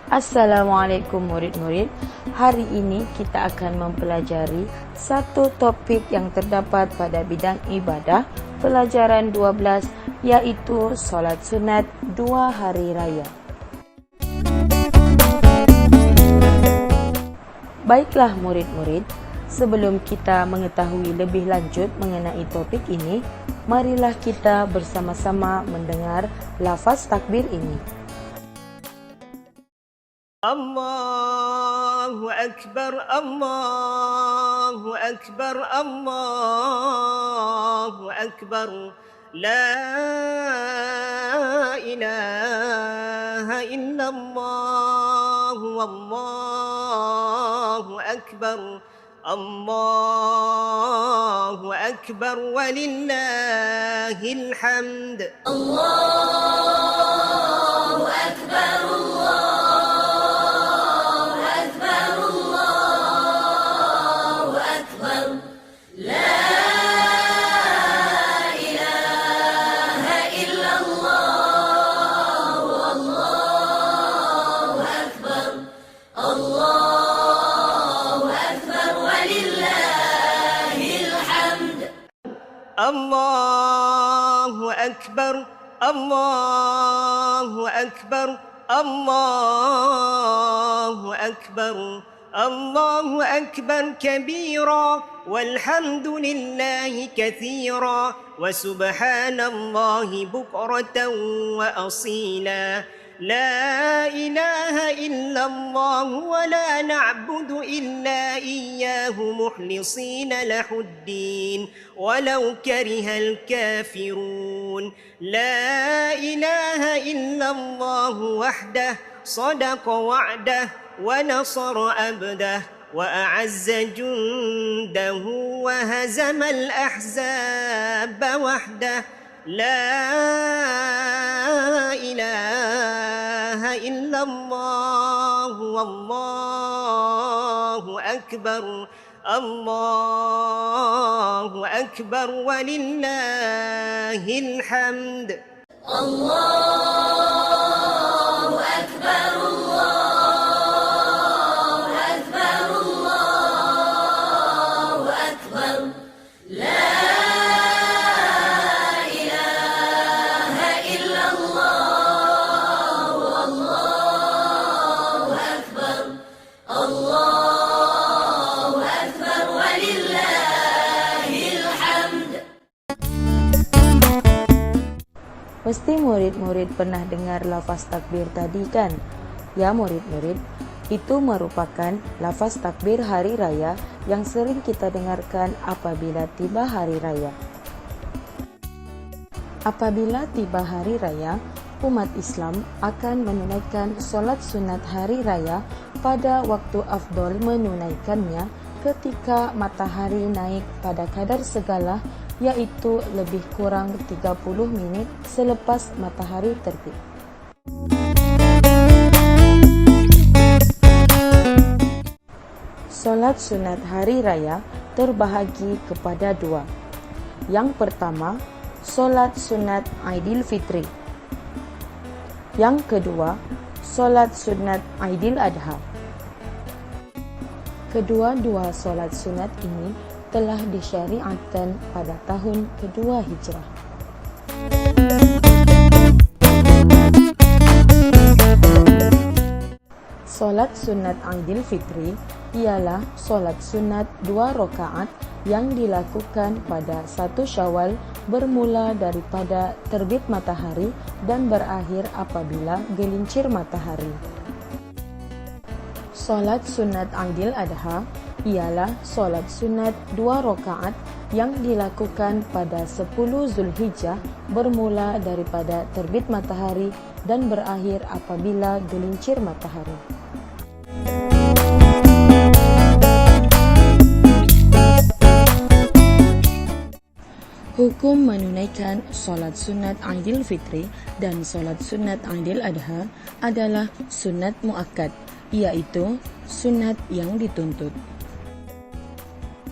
Assalamualaikum murid-murid. Hari ini kita akan mempelajari satu topik yang terdapat pada bidang ibadah pelajaran 12, yaitu solat sunat 2 hari raya. Baiklah murid-murid, sebelum kita mengetahui lebih lanjut mengenai topik ini, marilah kita bersama-sama mendengar lafaz takbir ini. Allahu Akbar, Allahu Akbar, Allahu Akbar. La ilaha illallah, Wallahu Akbar. Allahu Akbar, walillahil hamd. Allahu Akbar, Allahu Akbar, Allahu Akbar, Allahu Akbar. Allahu Akbar kabira, walhamdulillahi kathira, wa subhanallahi bukratan wa asila. La ilaha illallah wa la na'budu illa iyyahu mukhlisina lahuddin walau karihal kafirun. La ilaha illallah wahdah sadaqa wa'dah wa nasara abdah wa a'azza jundahu wa hazamal ahzaba wahdah. La ilaha illallah, wallahu akbar, Allahu akbar, walillahil hamd. Allahu Akbar, Allahu Akbar, Allahu Akbar. La Pasti murid-murid pernah dengar lafaz takbir tadi kan? Ya murid-murid, itu merupakan lafaz takbir hari raya yang sering kita dengarkan apabila tiba hari raya. Apabila tiba hari raya, umat Islam akan menunaikan solat sunat hari raya pada waktu afdol menunaikannya ketika matahari naik pada kadar segala, yaitu lebih kurang 30 menit selepas matahari terbit. Solat sunat hari raya terbahagi kepada 2. Yang pertama, solat sunat Aidil Fitri. Yang kedua, solat sunat Aidil Adha. Kedua-dua solat sunat ini telah disyariatkan pada tahun kedua Hijrah. Solat sunat Aidil Fitri ialah solat sunat 2 rakaat yang dilakukan pada 1 Syawal bermula daripada terbit matahari dan berakhir apabila gelincir matahari. Solat sunat Aidil Adha ialah solat sunat 2 rakaat yang dilakukan pada 10 Zulhijjah bermula daripada terbit matahari dan berakhir apabila gelincir matahari. Hukum menunaikan solat sunat Aidil Fitri dan solat sunat Aidil Adha adalah sunat muakkad, yaitu sunat yang dituntut.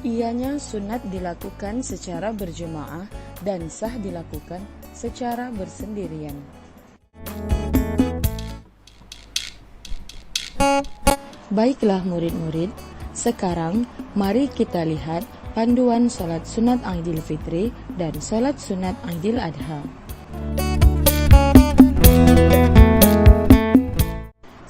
Ianya sunat dilakukan secara berjemaah dan sah dilakukan secara bersendirian. Baiklah murid-murid, sekarang mari kita lihat panduan solat sunat Aidil Fitri dan solat sunat Aidil Adha.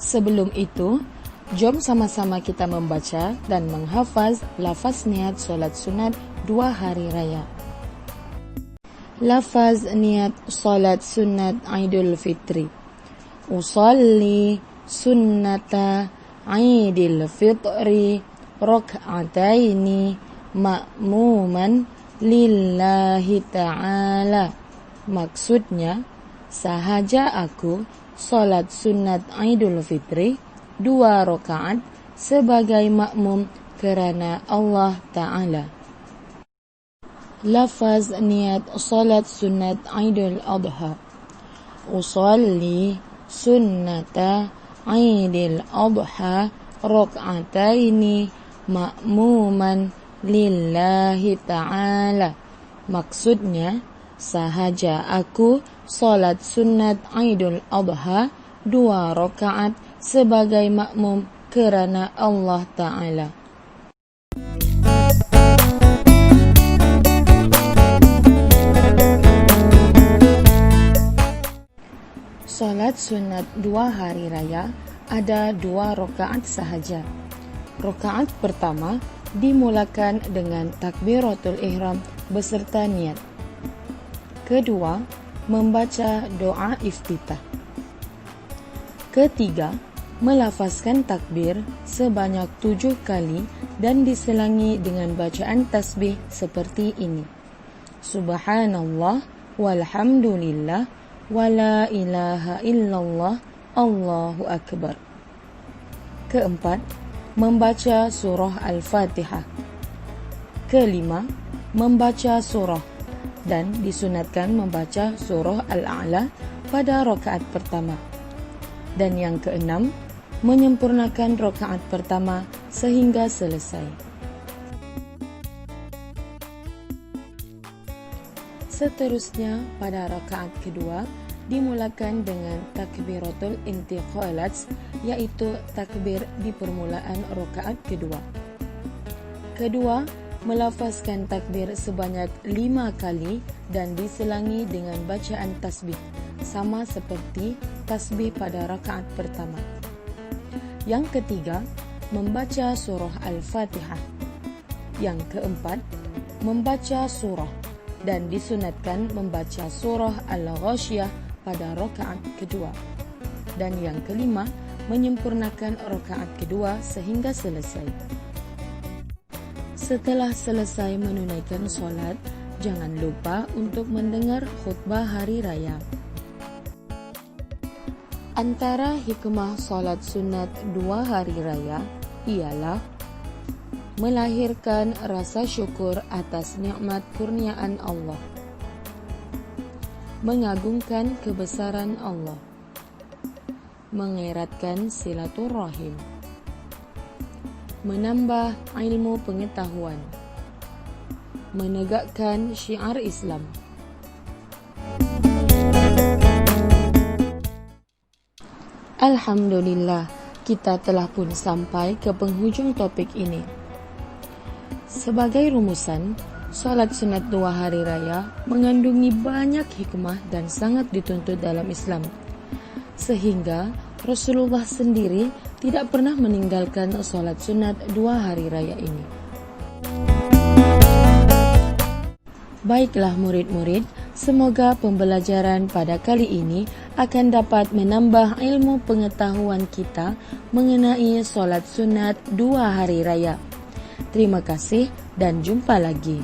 Sebelum itu, jom sama-sama kita membaca dan menghafaz lafaz niat solat sunat 2 hari raya. Lafaz niat solat sunat Aidil Fitri. Usalli sunnata Aidil Fitri rak'ataini ma'muman lillahi ta'ala. Maksudnya, sahaja aku solat sunat Aidil Fitri 2 rakaat sebagai makmum kerana Allah Ta'ala. Lafaz niat solat sunat Aidil Adha. Usalli sunnata Aidil Adha rak'ataini ma'muman lillahi ta'ala. Maksudnya, sahaja aku solat sunat Aidil Adha 2 rakaat sebagai makmum kerana Allah Ta'ala. Solat sunat 2 hari raya ada 2 rakaat sahaja. Rakaat pertama dimulakan dengan takbiratul ihram beserta niat. Kedua, membaca doa iftitah. Ketiga, melafazkan takbir sebanyak 7 kali dan diselangi dengan bacaan tasbih seperti ini. Subhanallah walhamdulillah wala ilaha illallah Allahu Akbar. Keempat, membaca surah Al-Fatihah. Kelima, membaca surah dan disunatkan membaca surah Al-A'la pada rakaat pertama. Dan yang keenam, menyempurnakan rakaat pertama sehingga selesai. Seterusnya, pada rakaat kedua dimulakan dengan takbiratul intiqalat, yaitu takbir di permulaan rakaat kedua. Kedua, melafazkan takbir sebanyak 5 kali dan diselangi dengan bacaan tasbih, sama seperti tasbih pada rakaat pertama. Yang ketiga, membaca surah Al-Fatihah. Yang keempat, membaca surah dan disunatkan membaca surah Al-Ghasyiyah pada rakaat kedua. Dan yang kelima, menyempurnakan rakaat kedua sehingga selesai. Setelah selesai menunaikan solat, jangan lupa untuk mendengar khutbah hari raya. Antara hikmah solat sunat 2 hari raya ialah melahirkan rasa syukur atas nikmat kurniaan Allah, mengagungkan kebesaran Allah, mengeratkan silaturahim, menambah ilmu pengetahuan, menegakkan syiar Islam. Alhamdulillah, kita telah pun sampai ke penghujung topik ini. Sebagai rumusan, solat sunat 2 hari raya mengandungi banyak hikmah dan sangat dituntut dalam Islam. Sehingga Rasulullah sendiri tidak pernah meninggalkan solat sunat 2 hari raya ini. Baiklah murid-murid, semoga pembelajaran pada kali ini akan dapat menambah ilmu pengetahuan kita mengenai solat sunat 2 hari raya. Terima kasih dan jumpa lagi.